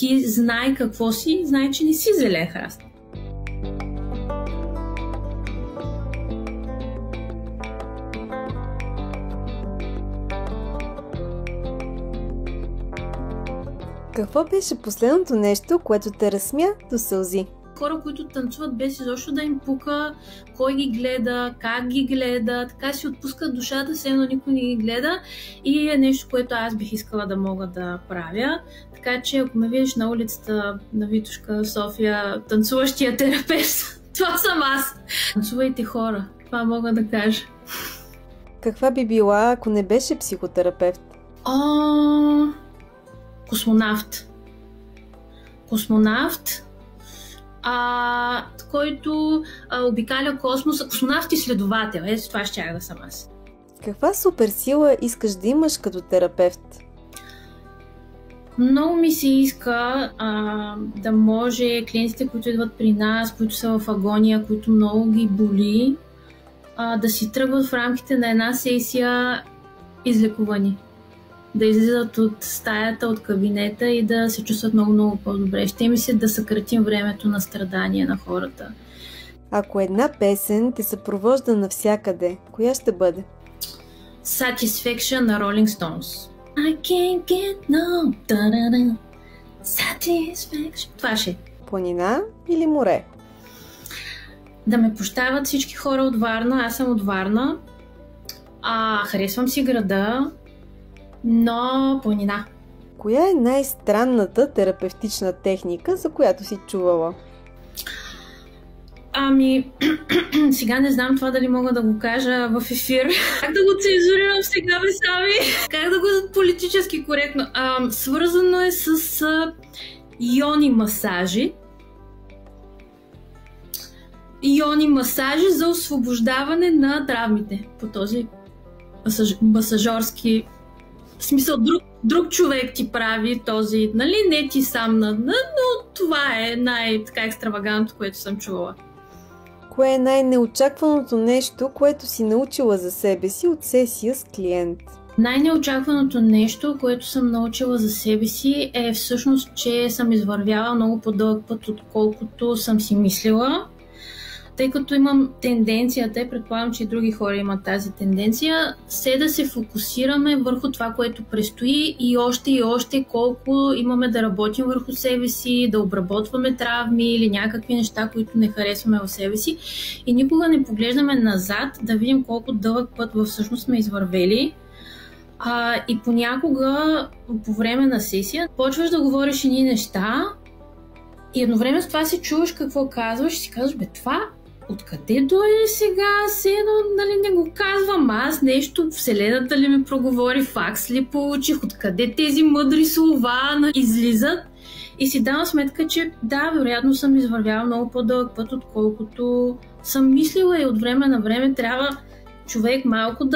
ти знай какво си, знай, че не си зелен храст. Какво беше последното нещо, което те разсмя до сълзи? Хора, които танцуват без изобщо да им пука кой ги гледа, как ги гледа, така си отпускат душата, все едно никой не ги гледа и е нещо, което аз бих искала да мога да правя. Така че ако ме видиш на улицата на Витошка, София, танцуващия терапевт, това съм аз. Танцувайте, хора, това мога да кажа. Каква би била, ако не беше психотерапевт? Космонавт. Космонавт, който обикаля космоса. Космонавт изследовател. Ето това щях да съм аз. Каква суперсила искаш да имаш като терапевт? Много ми се иска да може клиентите, които идват при нас, които са в агония, които много ги боли, да си тръгват в рамките на една сесия излекувани. Да излизат от стаята, от кабинета и да се чувстват много по-добре. Ще ми се да съкратим времето на страдание на хората. Ако една песен те съпровожда навсякъде, коя ще бъде? Satisfaction на Rolling Stones. I can't get no da-da-da. Satisfaction. Това ще. Планина или море? Да ме прощават всички хора от Варна. Аз съм от Варна. Харесвам си града, но планина. Коя е най-странната терапевтична техника, за която си чувала? Сега не знам това дали мога да го кажа в ефир. Как да го цензурирам сега бе сами? Как да го политически коректно? Свързано е с йони масажи. Йони масажи за освобождаване на травмите. По този масажорски смисъл. Друг човек ти прави този, нали, не ти сам, но това е най-така екстравагантно, което съм чувала. Кое е най-неочакваното нещо, което си научила за себе си от сесия с клиент? Най-неочакваното нещо, което съм научила за себе си е всъщност, че съм извървяла много по-дълъг път, отколкото съм си мислила. Тъй като имам тенденцията, предполагам, че и други хора имат тази тенденция, да се фокусираме върху това, което предстои и още колко имаме да работим върху себе си, да обработваме травми или някакви неща, които не харесваме в себе си. И никога не поглеждаме назад да видим колко дълъг път всъщност сме извървели. И понякога по време на сесия почваш да говориш едни неща и едновременно с това си чуваш какво казваш и си казваш, това откъде дойде сега? Нали, не го казвам аз нещо, Вселената ли ми проговори, факс ли получих, откъде тези мъдри слова излизат? И си давам сметка, че да, вероятно съм извървяла много по-дълъг път, отколкото съм мислила и от време на време трябва човек малко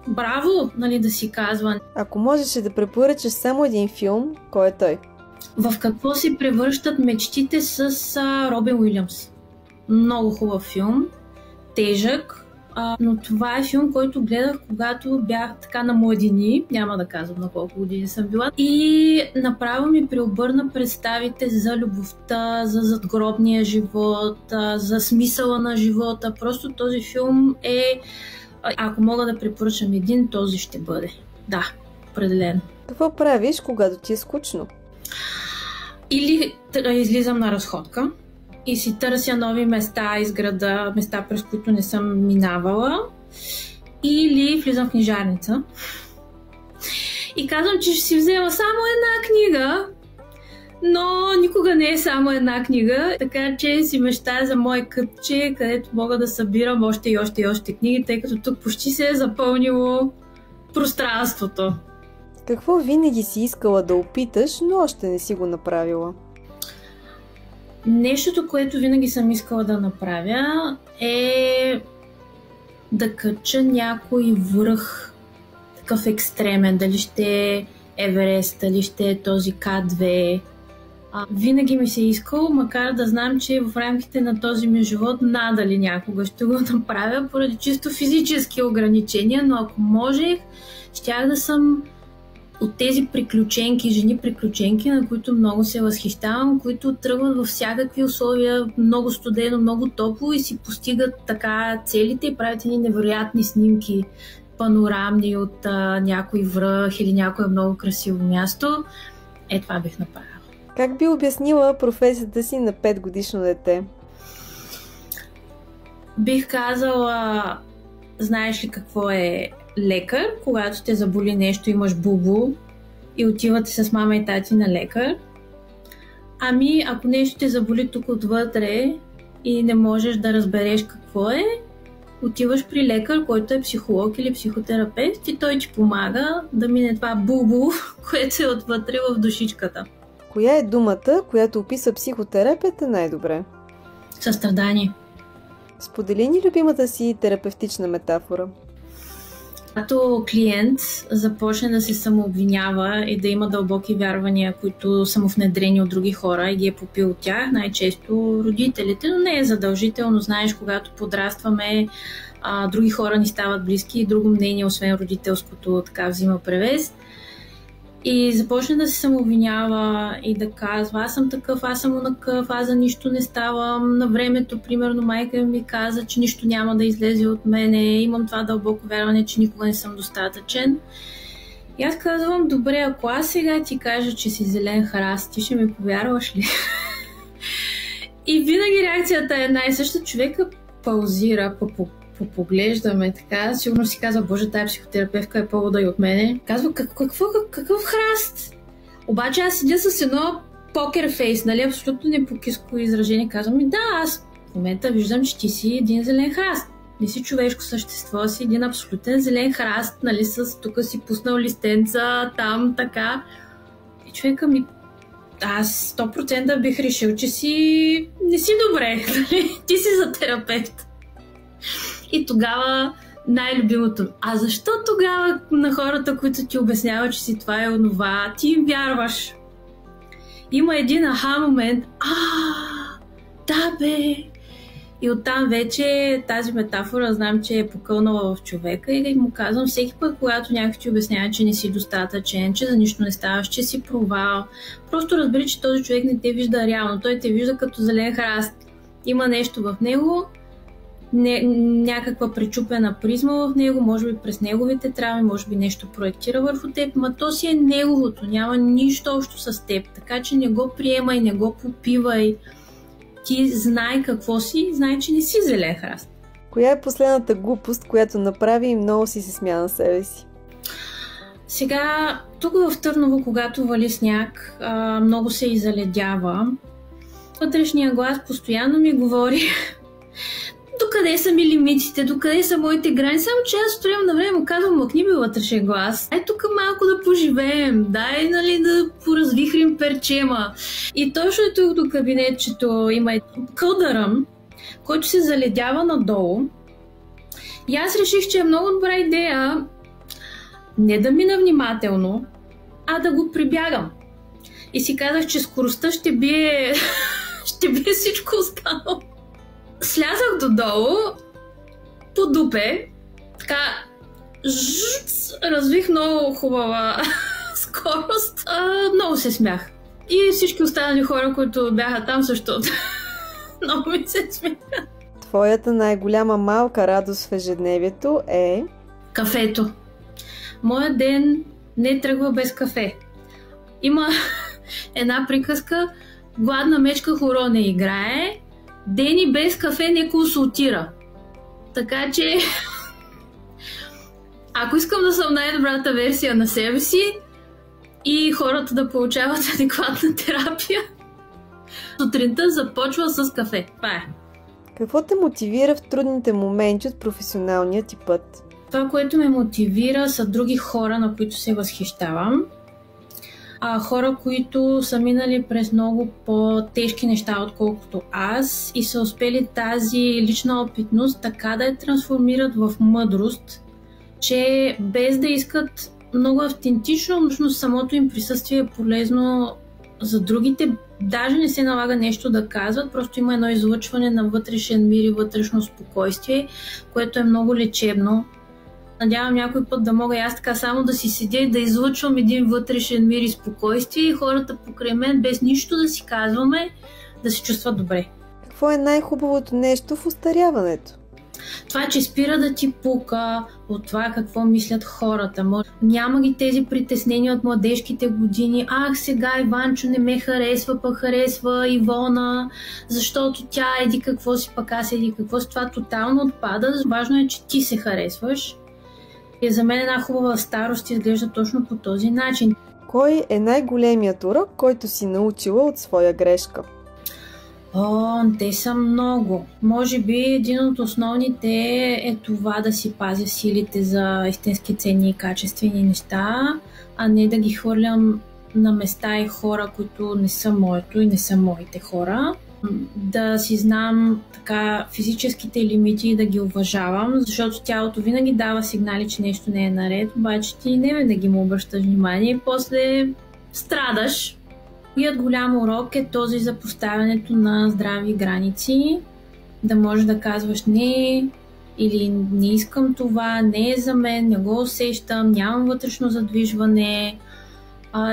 браво, нали, да си казва. Ако можеше да препоръчаш само един филм, кой е той? В какво се превръщат мечтите с Робин Уилямс? Много хубав филм, тежък, но това е филм, който гледах, когато бях така на младини, няма да казвам на колко години съм била, и направо ми преобърна представите за любовта, за задгробния живот, за смисъла на живота. Просто този филм е, ако мога да препоръчам един, този ще бъде. Да, определено. Какво правиш, когато ти е скучно? Или излизам на разходка и си търся нови места из града, места, през които не съм минавала, или влизам в книжарница и казвам, че ще си взема само една книга, но никога не е само една книга, така че си мечтая за мое кътче, където мога да събирам още и още книги, тъй като тук почти се е запълнило пространството. Какво винаги си искала да опиташ, но още не си го направила? Нещото, което винаги съм искала да направя, е да кача някой връх, такъв екстремен, дали ще е Еверест, дали ще е този К2. Винаги ми се е искало, макар да знам, че в рамките на този ми живот надали някога ще го направя, поради чисто физически ограничения, но ако можех, щях да съм от тези приключенки, жени приключенки, на които много се възхищавам, които тръгват във всякакви условия, много студено, много топло и си постигат така целите и правят едни невероятни снимки, панорамни от някой връх или някое много красиво място. Това бих направила. Как би обяснила професията си на 5-годишно дете? Бих казала, знаеш ли какво е лекар, когато те заболи нещо, имаш бубу и отивате с мама и тати на лекар. Ами, ако нещо те заболи тук отвътре и не можеш да разбереш какво е, отиваш при лекар, който е психолог или психотерапевт и той ти помага да мине това бубу, което е отвътре в душичката. Коя е думата, която описва психотерапията най-добре? Състрадание. Сподели ни любимата си терапевтична метафора. Когато клиент започне да се самообвинява и да има дълбоки вярвания, които са му внедрени от други хора и ги е попил от тях, най-често родителите, но не е задължително. Знаеш, когато подрастваме, други хора ни стават близки и друго мнение, освен родителското, така взима превес. И започне да се самообвинява и да казва, аз съм такъв, аз съм онакъв, аз за нищо не ставам. На времето, примерно, майка ми каза, че нищо няма да излезе от мене, имам това дълбоко вярване, че никога не съм достатъчен. И аз казвам, добре, ако аз сега ти кажа, че си зелен храст, ти ще ми повярваш ли? И винаги реакцията е една и съща. Човека паузира, поглеждаме така, сигурно си казва, боже, тая психотерапевтка е по-луда и от мене. Казва, какъв храст? Обаче аз седя с едно покер фейс, нали, абсолютно непокиско изражение. Казвам ми, да, аз в момента виждам, че ти си един зелен храст. Не си човешко същество, си един абсолютен зелен храст, нали, с тук си пуснал листенца, там, така. И човека ми, аз 100% бих решил, че си не си добре, нали? Ти си за терапевт. И тогава най-любимото, а защо тогава на хората, които ти обясняват, че си това и онова, ти им вярваш? Има един аха момент, да бе! И оттам вече тази метафора знам, че е покълнала в човека и му казвам всеки път, когато някой ти обяснява, че не си достатъчен, че за нищо не ставаш, че си провал, просто разбери, че този човек не те вижда реално, той те вижда като зелен храст. Има нещо в него, някаква пречупена призма в него, може би през неговите травми, може би нещо проектира върху теб, но то си е неговото, няма нищо общо с теб, така че не го приемай, не го попивай. Ти знай какво си, знай, че не си зелен храст. Коя е последната глупост, която направи и много си се смя на себе си? Сега, тук в Търново, когато вали сняг, много се изаледява. Вътрешния глас постоянно ми говори докъде са ми лимитите, докъде са моите граници, само че аз от време на време му казвам, мъкни ми вътрешен глас. Тук малко да поживеем, дай, нали, да поразвихрим перчема. И точно тук до кабинетчето има кълдъръм, който се заледява надолу. И аз реших, че е много добра идея не да мина внимателно, а да го прибягам. И си казах, че скоростта ще бие всичко останало. Слязах додолу, по дупе, така, развих много хубава скорост. Много се смях. И всички останали хора, които бяха там също, много ми се смяха. Твоята най-голяма малка радост в ежедневието е? Кафето. Моят ден не тръгва без кафе. Има една приказка, гладна мечка хоро не играе, дени без кафе не консултира. Така че, ако искам да съм най-добрата версия на себе си и хората да получават адекватна терапия, сутринта започва с кафе. Това е. Какво те мотивира в трудните моменти от професионалния ти път? Това, което ме мотивира, са други хора, на които се възхищавам. Хора, които са минали през много по-тежки неща, отколкото аз и са успели тази лична опитност така да я трансформират в мъдрост, че без да искат много автентично, но самото им присъствие е полезно за другите. Даже не се налага нещо да казват, просто има едно излъчване на вътрешен мир и вътрешно спокойствие, което е много лечебно. Надявам някой път да мога и аз така само да си седя и да излъчвам един вътрешен мир и спокойствие и хората покрай мен без нищо да си казваме, да се чувстват добре. Какво е най-хубавото нещо в остаряването? Това, че спира да ти пука от това какво мислят хората. Няма ги тези притеснения от младежките години. Ах, сега Иванчо не ме харесва, пък харесва Ивона, защото тя еди какво си, пък аз еди какво си. Това тотално отпада. Важно е, че ти се харесваш. И за мен една хубава старост изглежда точно по този начин. Кой е най-големият урок, който си научила от своя грешка? Те са много. Може би един от основните е това да си пазя силите за истински ценни и качествени неща, а не да ги хвърлям на места и хора, които не са моето и не са моите хора. Да си знам така физическите лимити и да ги уважавам, защото тялото винаги дава сигнали, че нещо не е наред, обаче ти не винаги му обръщаш внимание и после страдаш. Другият голям урок е този за поставянето на здрави граници, да можеш да казваш не или не искам това, не е за мен, не го усещам, нямам вътрешно задвижване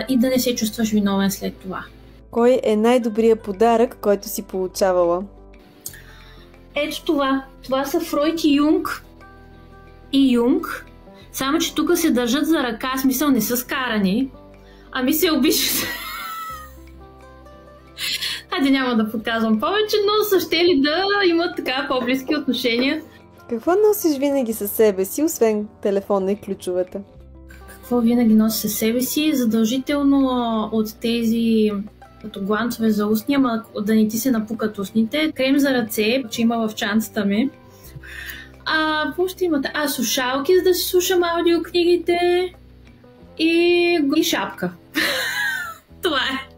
и да не се чувстваш виновен след това. Кой е най-добрият подарък, който си получавала? Ето това. Това са Фройд и Юнг. Само, че тук се държат за ръка, смисъл не са скарани, ами се обичат. Хайде няма да подказвам повече, но са щели да имат така по-близки отношения. Какво носиш винаги със себе си, освен телефона и ключовете? Какво винаги носи със себе си? Задължително от тези като гланцове за устни, ама да не ти се напукат устните. Крем за ръце, че има в чантата ми. Какво ще имате? Слушалки, за да си слушам аудиокнигите и шапка. Това е.